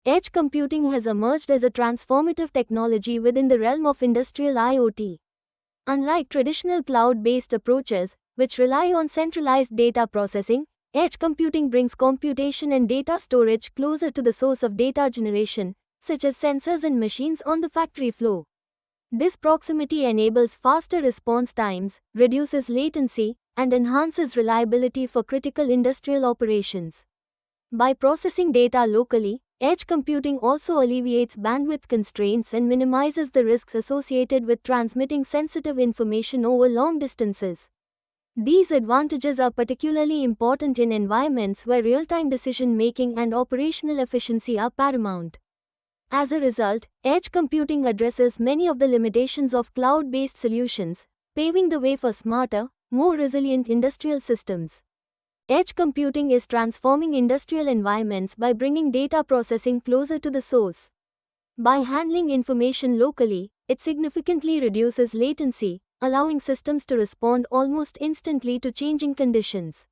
Edge computing has emerged as a transformative technology within the realm of industrial IoT. Unlike traditional cloud-based approaches, which rely on centralized data processing, edge computing brings computation and data storage closer to the source of data generation, such as sensors and machines on the factory floor. This proximity enables faster response times, reduces latency, and enhances reliability for critical industrial operations. By processing data locally, edge computing also alleviates bandwidth constraints and minimizes the risks associated with transmitting sensitive information over long distances. These advantages are particularly important in environments where real-time decision-making and operational efficiency are paramount. As a result, edge computing addresses many of the limitations of cloud-based solutions, paving the way for smarter, more resilient industrial systems. Edge computing is transforming industrial environments by bringing data processing closer to the source. By handling information locally, it significantly reduces latency, allowing systems to respond almost instantly to changing conditions.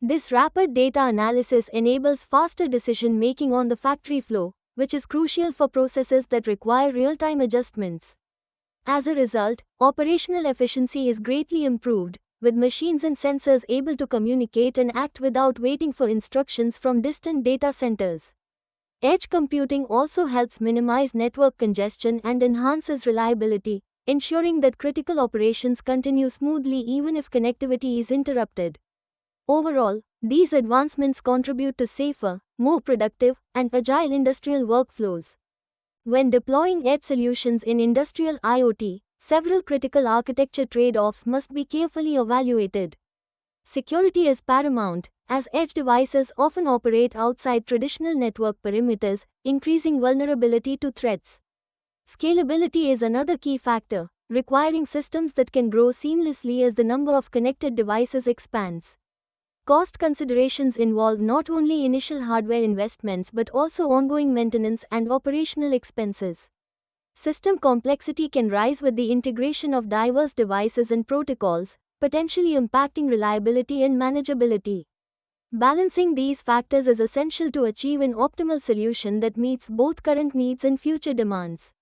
This rapid data analysis enables faster decision-making on the factory floor, which is crucial for processes that require real-time adjustments. As a result, operational efficiency is greatly improved, with machines and sensors able to communicate and act without waiting for instructions from distant data centers. Edge computing also helps minimize network congestion and enhances reliability, ensuring that critical operations continue smoothly even if connectivity is interrupted. Overall, these advancements contribute to safer, more productive, and agile industrial workflows. When deploying edge solutions in industrial IoT, several critical architecture trade-offs must be carefully evaluated. Security is paramount, as edge devices often operate outside traditional network perimeters, increasing vulnerability to threats. Scalability is another key factor, requiring systems that can grow seamlessly as the number of connected devices expands. Cost considerations involve not only initial hardware investments but also ongoing maintenance and operational expenses. System complexity can rise with the integration of diverse devices and protocols, potentially impacting reliability and manageability. Balancing these factors is essential to achieve an optimal solution that meets both current needs and future demands.